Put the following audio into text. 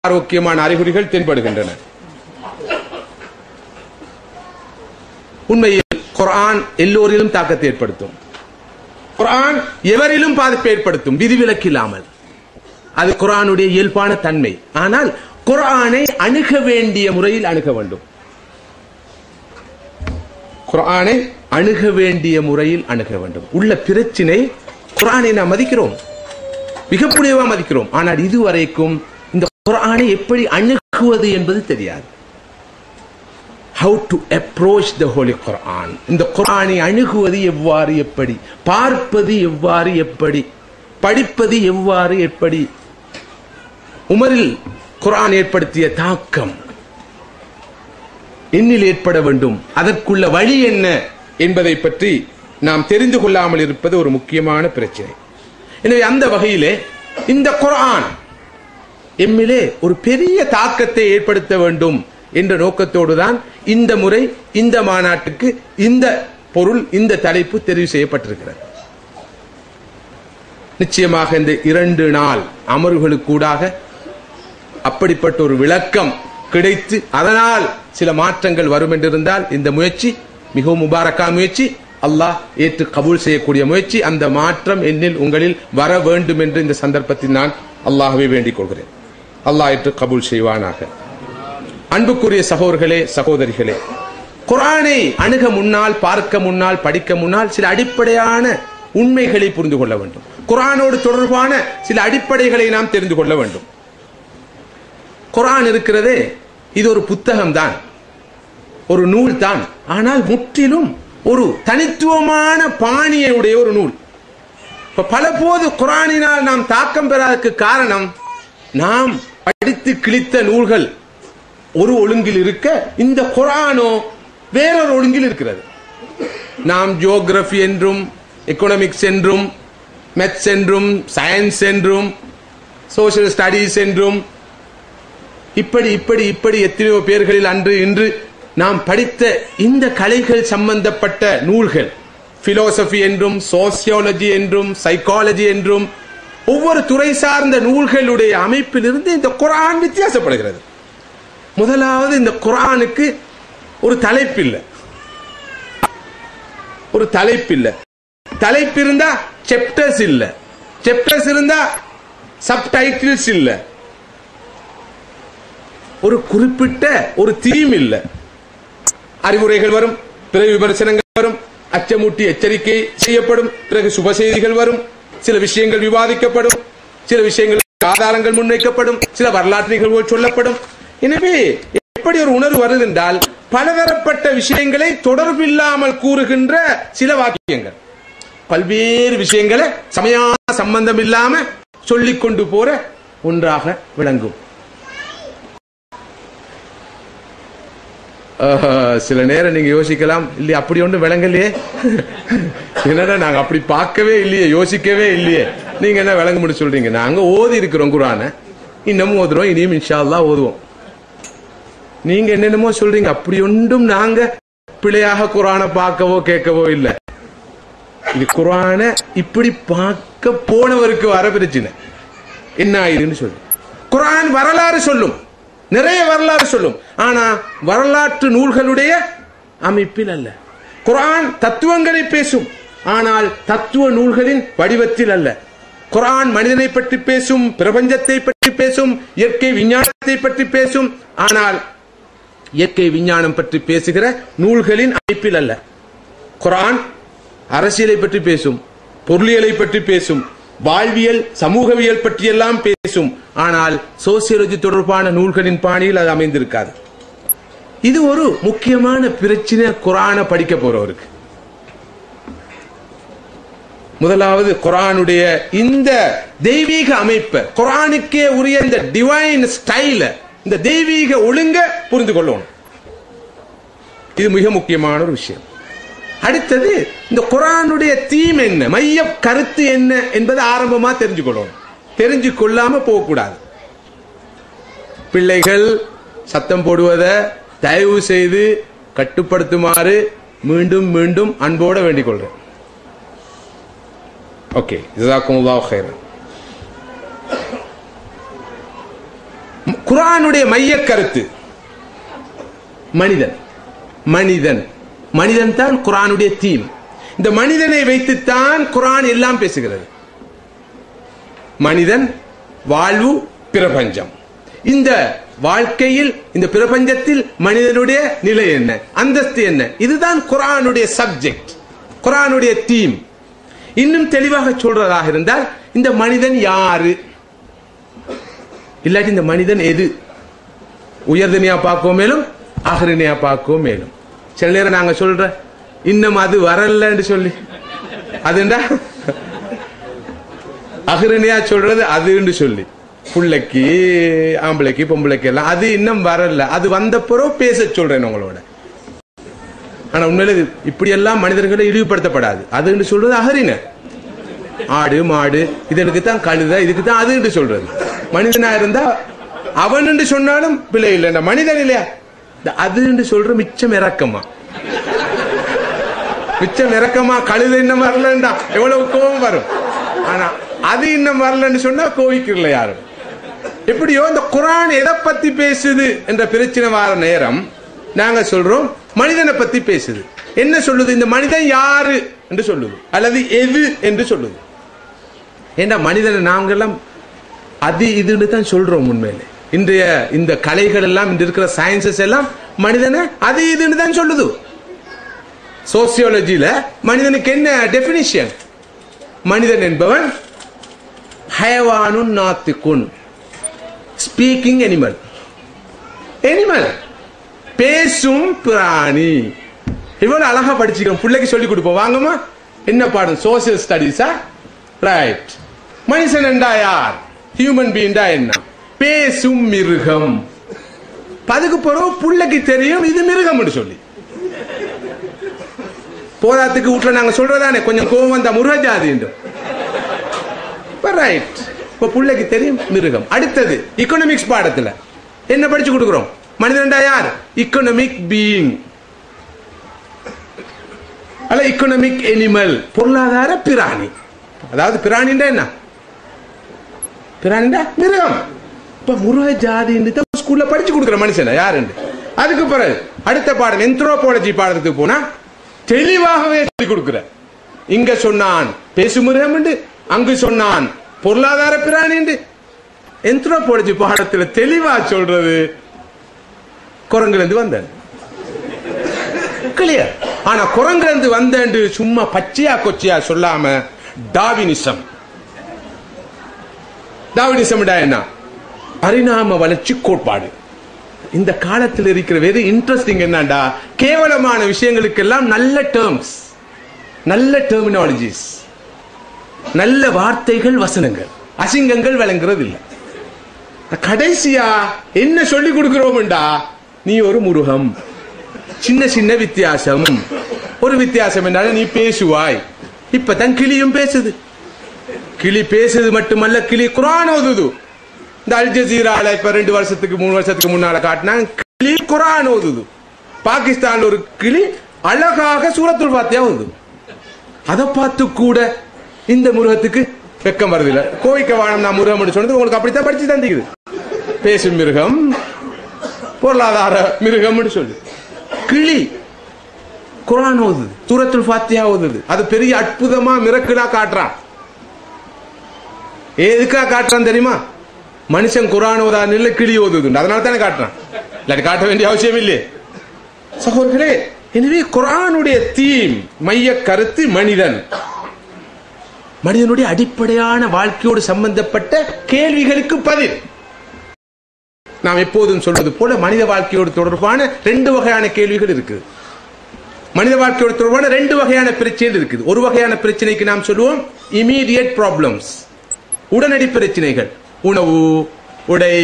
ஆரோக்கியமான அறிகுறிகள் தென்படுகின்றன. உண்மையில் குர்ஆன் எல்லோரிலும் தாக்கத்தை ஏற்படுத்தும். குர்ஆன் எவரிலும் பாதிப்பை ஏற்படுத்தும், விதிவிலக்கில்லாமல். அது குர்ஆனுடைய இயல்பான தன்மை. ஆனால் குர்ஆனை அணுக வேண்டிய முறையில் அணுக வேண்டும். குர்ஆனை அணுக வேண்டிய முறையில் அணுக வேண்டும். உள்ள பிரச்சினை, குர்ஆனை நாம் மதிக்கிறோம், மிக புனிதமா மதிக்கிறோம். ஆனால் இதுவரைக்கும் இந்த குர்ஆனை எப்படி அணுகுவது என்பது தெரியாது. How to approach the Holy Quran. இந்த குர்ஆனை அணுகுவது எவ்வாறு, எப்படி பார்ப்பது, எவ்வாறு, எப்படி படிப்பது, எவ்வாறு, எப்படி. உமரில் குர்ஆன் ஏற்படுத்திய தாக்கம் என்னில் ஏற்பட வேண்டும். அதற்குள்ள வழி என்ன என்பதை பற்றி நாம் தெரிந்து கொள்ளாமல் இருப்பது ஒரு முக்கியமான பிரச்சனை. எனவே அந்த வகையிலே இந்த குர்ஆன் எம்மிலே ஒரு பெரிய தாக்கத்தை ஏற்படுத்த வேண்டும் என்ற நோக்கத்தோடு தான் இந்த முறை, இந்த மாநாட்டுக்கு இந்த பொருள், இந்த தலைப்பு தெரிவு செய்யப்பட்டிருக்கிறது. நிச்சயமாக இந்த 2 நாள் அமர்வுகளுக்கூடாக அப்படிப்பட்ட ஒரு விளக்கம் கிடைத்து அதனால் சில மாற்றங்கள் வரும் என்றிருந்தால் இந்த முயற்சி மிகவும் முபாரக்கா முயற்சி, அல்லாஹ் ஏற்று கபூல் செய்யக்கூடிய முயற்சி. அந்த மாற்றம் என்னில் உங்களில் வர வேண்டும் என்று இந்த சந்தர்ப்பத்தில் நான் அல்லாஹ்வை வேண்டிக் கொள்கிறேன். அல்லாஹ் ஏற்று கபூல் செய்வானாக. அன்புக்குரிய சகோதரர்களே, சகோதரிகளே, குர்ஆனை அணுக முன்னால், பார்க்க முன்னால், படிக்க முன்னால் சில அடிப்படையான உண்மைகளை புரிந்து கொள்ள வேண்டும். குர்ஆனோடு தொடர்பான சில அடிப்படைகளை நாம் தெரிந்து கொள்ள வேண்டும். குர்ஆன் இருக்கிறதே, இது ஒரு புத்தகம் தான், ஒரு நூல் தான். ஆனால் முற்றிலும் ஒரு தனித்துவமான பாணியுடைய ஒரு நூல். பல போது குர்ஆனினால் நாம் தாக்கம் பெறாதற்கு காரணம், நாம் படித்து கிழித்த நூல்கள் ஒரு ஒழுங்கில் இருக்க, இந்த குர்ஆனோ வேறொரு ஒழுங்கில் இருக்கிறது. நாம் ஜியோகிராபி என்றும், எக்கனாமிக்ஸ் என்றும், மேத்ஸ் என்றும், சயின்ஸ் என்றும், சோசியல் ஸ்டடீஸ் என்றும், இப்படி இப்படி இப்படி எத்தனையோ பேர்களில் அன்று இன்று நாம் படித்த இந்த கலைகள் சம்பந்தப்பட்ட நூல்கள், பிலோசபி என்றும், சோசியாலஜி என்றும், சைக்காலஜி என்றும், ஒவ்வொரு துறை சார்ந்த நூல்களுடைய அமைப்பிலிருந்து இந்த குர்ஆன் வித்தியாசப்படுகிறது. முதலாவது, இந்த குர்ஆனுக்கு ஒரு தலைப்பில்லை. ஒரு தலைப்பில்லை. தலைப்பு இருந்தா சாப்டர்ஸ் இல்ல, சாப்டர்ஸ் இருந்தா சப்டைட்டில்ஸ் இல்ல, ஒரு குறிப்பிட்ட ஒரு தீம் இல்ல. அறிவுரைகள் வரும், பிறகு விமர்சனங்கள் வரும், அச்சமூட்டி எச்சரிக்கை செய்யப்படும், பிறகு சுப செய்திகள் வரும், சில விஷயங்கள் விவாதிக்கப்படும், சில விஷயங்கள் ஆதாரங்கள் முன்வைக்கப்படும், சில வரலாற்று நிகழ்வுகள் சொல்லப்படும். எனவே எப்படி ஒரு உணர்வு வருது என்றால், பலதரப்பட்ட விஷயங்களை தொடர்பில்லாமல் கூறுகின்ற சில வாக்கியங்கள், பல்வேறு விஷயங்களை சமயான சம்பந்தம் இல்லாம சொல்லிக் கொண்டு போற ஒன்றாக விளங்கும். சில நேரம் நீங்க யோசிக்கலாம், இல்லையே அப்படி ஒன்று விளங்கலையே, என்னடா நாங்க அப்படி பார்க்கவே இல்லையே, யோசிக்கவே இல்லையே, நீங்க என்ன விளங்க முடிச்சு சொல்றீங்க. நாங்க ஓதி இருக்கிறோம் குர்ஆனை, இன்னமும் ஓதுறோம், இனியும் இன்ஷா அல்லாஹ் ஓதுவோம். நீங்க என்னென்னமோ சொல்றீங்க, அப்படி ஒன்றும் நாங்க பிழையாக குர்ஆனை பார்க்கவோ கேட்கவோ இல்லை. இது குர்ஆனை இப்படி பார்க்க போனவருக்கு வர பிரச்சனை என்ன ஆயிடுன்னு சொல்லு. குர்ஆன் வரலாறு சொல்லும், நிறைய வரலாறு சொல்லும், ஆனா வரலாற்று நூல்களுடைய அமைப்பில் அல்ல. குர்ஆன் தத்துவங்களை பேசும், ஆனால் தத்துவ நூல்களின் வடிவத்தில் அல்ல. குர்ஆன் மனிதனை பற்றி பேசும், பிரபஞ்சத்தை பற்றி பேசும், இயற்கை விஞ்ஞானத்தை பற்றி பேசும், ஆனால் இயற்கை விஞ்ஞானம் பற்றி பேசுகிற நூல்களின் அமைப்பில் அல்ல. குர்ஆன் அரசியலை பற்றி பேசும், பொருளியலை பற்றி பேசும், வாழ்வியல் சமூகவியல் பற்றியெல்லாம் பேசும், ஆனால் சோசியாலஜி தொடர்பான நூல்களின் பாணியில் அது அமைந்திருக்காது. இது ஒரு முக்கியமான பிரச்சனை குர்ஆனை படிக்க போறவருக்கு. முதலாவது, குர்ஆனுடைய இந்த தெய்வீக அமைப்பை, குர்ஆனுக்கே உரிய இந்த டிவைன் ஸ்டைல, இந்த தெய்வீக ஒழுங்க புரிந்து கொள்ளணும். இது மிக முக்கியமான ஒரு விஷயம். அடுத்தது, இந்த குர்ஆனுடைய தீம் என்ன, மைய கருத்து என்ன என்பதை ஆரம்பமா தெரிஞ்சுக்கொள்ளணும். தெரிஞ்சு கொள்ளாம போகக்கூடாது. பிள்ளைகள் சத்தம் போடுவதை தயவு செய்து கட்டுப்படுத்துமாறு மீண்டும் மீண்டும் அன்போட வேண்டிக் கொள்றேன். ஓகே, ஜஸாக்குமுல்லாஹு கைரன். குர்ஆனுடைய மைய கருத்து மனிதன். மனிதன் மனிதன் தான் குர்ஆனுடைய தீம். இந்த மனிதனை வைத்துத்தான் குர்ஆன் எல்லாம் பேசுகிறது. மனிதன், வாழ்வு, பிரபஞ்சம். இந்த வாழ்க்கையில், இந்த பிரபஞ்சத்தில் மனிதனுடைய நிலை என்ன, அந்தஸ்து என்ன, இதுதான் குர்ஆனுடைய சப்ஜெக்ட், குர்ஆனுடைய தீம். இன்னும் தெளிவாக சொல்றதாக இருந்தால் இந்த மனிதன் யாரு, இல்லாட்டி இந்த மனிதன் எது, உயர்தனியா பார்க்கவும் மேலும் ஆகிரனியா பார்க்கவும் மேலும். சில நேரம் நாங்க சொல்ற இன்னும் அது வரலன்னு சொல்லி, அதுண்டா அகிரனியா சொல்றது அதுன்னு சொல்லி, புள்ளைக்கு ஆம்பளைக்கு பொம்பளைக்கு எல்லாம் அது இன்னும் வரல, அது வந்த பிறகு பேச சொல்றேன் உங்களோட. ஆனா உண்மையில இப்படி எல்லாம் மனிதர்களை இழிவுபடுத்தப்படாது. அதுன்னு சொல்றது அகரின, ஆடு மாடு இதற்கு தான் கழுத, இதுக்கு தான் அதுன்னு சொல்றது. மனிதனா இருந்தா அவன் என்று சொன்னாலும் பிள்ளை இல்லை, மனிதன் இல்லையா, அதுன்னு சொல்ற மிச்சம் இறக்கமா, மிச்சம் இறக்கமா. கழுத இன்னும் வரலண்டா எவ்வளவு கோபம் வரும். ஆனா அது இன்னும் வரலன்னு சொன்னா கோவிக்கல யாரும். எப்படியோ இந்த குர்ஆன் எதை பத்தி பேசுது என்ற பிரச்சனை வர நேரம் நாங்க சொல்றோம் மனிதனை பத்தி பேசுது. என்ன சொல்லுது, இந்த மனிதன் யாரு என்று சொல்லுது, அல்லது எது என்று சொல்லுது. ஏன்னா மனிதனை நாங்கெல்லாம் அது இதுன்னு தான் சொல்றோம். உண்மையிலே இன்றைய இந்த கலைகள் எல்லாம், இன்று இருக்கிற சயின்சஸ் எல்லாம் மனிதனை அது இதுன்னு தான் சொல்லுது. சோசியாலஜில மனிதனுக்கு என்ன டெபினிஷன்? மனிதன் என்பவன் ஹயவானுன் நாத்திகுன், ஸ்பீக்கிங் அனிமல், அனிமல் பேசும் பிராணி. இவ்வளவு அழகா படிச்சுக்கிறோம், பிள்ளைக்கு சொல்லி கொடுப்போம். வாங்கம்மா, என்ன பாடம்? சோசியல் ஸ்டடிஸா? ரைட். மனுஷன் என்றா யார், ஹியூமன் பீயிண்டா என்ன? பேசும் மிருகம். அதுக்கு பிறகு பிள்ளைக்கு தெரியும் இது மிருகம் சொல்லி. போராத்துக்கு வீட்டுல நாங்க சொல்றதானே கொஞ்சம் கோபம் வந்தா முருக ஜாதி என்று. ரைட். இப்ப பிள்ளைக்கு தெரியும் மிருகம். அடுத்தது எக்கனாமிக்ஸ் பாடத்துல என்ன படிச்சு கொடுக்கிறோம்? மனிதன்டா யார்? எக்கனாமிக் பீயிங் அல்ல எக்கனாமிக் அனிமல், பொருளாதார பிராணி. அதாவது பிராணிண்டா என்ன? பிராணிண்டா மிருகம். இப்ப முருக ஜாதி ஸ்கூல்ல படிச்சு கொடுக்குற மனுஷன் யாரு? அதுக்கு பிறகு அடுத்த பாடம் என்த்ரோபாலஜி பாடத்துக்கு போனா தெளிவாகவே சொல்லி கொடுக்கிற. இங்க சொன்னான் பேசு மிருகம், அங்கு சொன்னான் பொருளாதார பிராணி. என்த்ரோபாலஜி பாடத்துல தெளிவா சொல்றது குரங்குல இருந்து வந்தேன், கிளியர். ஆனா குரங்குல இருந்து வந்தேன் சும்மா பச்சையா கொச்சையா சொல்லாம டார்வினிசம். டார்வினிசம் என்ன? பரிணாம வளர்ச்சி கோட்பாடு. இந்த காலத்தில் இருக்கிற வெரி இன்ட்ரெஸ்டிங் என்னடா, கேவலமான விஷயங்களுக்கெல்லாம் நல்ல டேர்ம்ஸ், நல்ல டெர்மினாலஜிஸ், நல்ல வார்த்தைகள், வசனங்கள், அசிங்கங்கள் வழங்குறது இல்லை. கடைசியா என்ன சொல்லி கொடுக்கிறோம்டா, நீ ஒரு முருகம், சின்ன சின்ன வித்தியாசம். ஒரு வித்தியாசம் என்றாலும் நீ பேசுவாய். இப்பதான் கிளியும் பேசுது. கிளி பேசுது மட்டுமல்ல, கிளி குர்ஆன் ஓதுது. இந்த அல் ஜசீரால இப்ப 2 வருஷத்துக்கு 3 வருஷத்துக்கு முன்னால காட்டினா கிளி குர்ஆன் ஓதுது. பாகிஸ்தான்ல ஒரு கிளி அழகாக சூரத்துல் ஃபாத்திஹா ஓதுது. அதை பார்த்து கூட இந்த முருகத்துக்கு வெக்கம் வருது இல்ல. கோவிக்க வானம் நான் முருகம் சொன்னது உங்களுக்கு அப்படித்தான் படிச்சு தந்திக்குது. பேசும் மிருகம், பொருளாதார மிருகம் சொல்லு. கிளி குர்ஆன் ஓதுது, சூரத்துல் ஃபாத்திஹா ஓதுது. அது பெரிய அற்புதமா மிரக்கிளா காட்டுறான். எதுக்கா காட்டுறான் தெரியுமா? மனுஷன் குர்ஆன் ஓதான்னு இல்ல, கிளி ஓதுது, அதனால தானே காட்டுறான். இல்லாட்டி காட்ட வேண்டிய அவசியம் இல்லையே சகோதரர்களே. எனவே குர்ஆனுடைய தீம், மைய கருத்து மனிதன். மனிதனுடைய அடிப்படையான வாழ்க்கையோடு சம்பந்தப்பட்ட கேள்விகளுக்கு பதில். நாம் எப்போதும் சொல்வது போல மனித வாழ்க்கையோடு தொடர்பான 2 வகையான கேள்விகள் இருக்குது. மனித வாழ்க்கையோடு தொடர்பான 2 வகையான பிரச்சனைகள் இருக்குது. ஒரு வகையான பிரச்சனைக்கு நாம் சொல்லுவோம் இமீடியட் ப்ராப்ளம்ஸ், உடனடி பிரச்சனைகள். உணவு, உடை,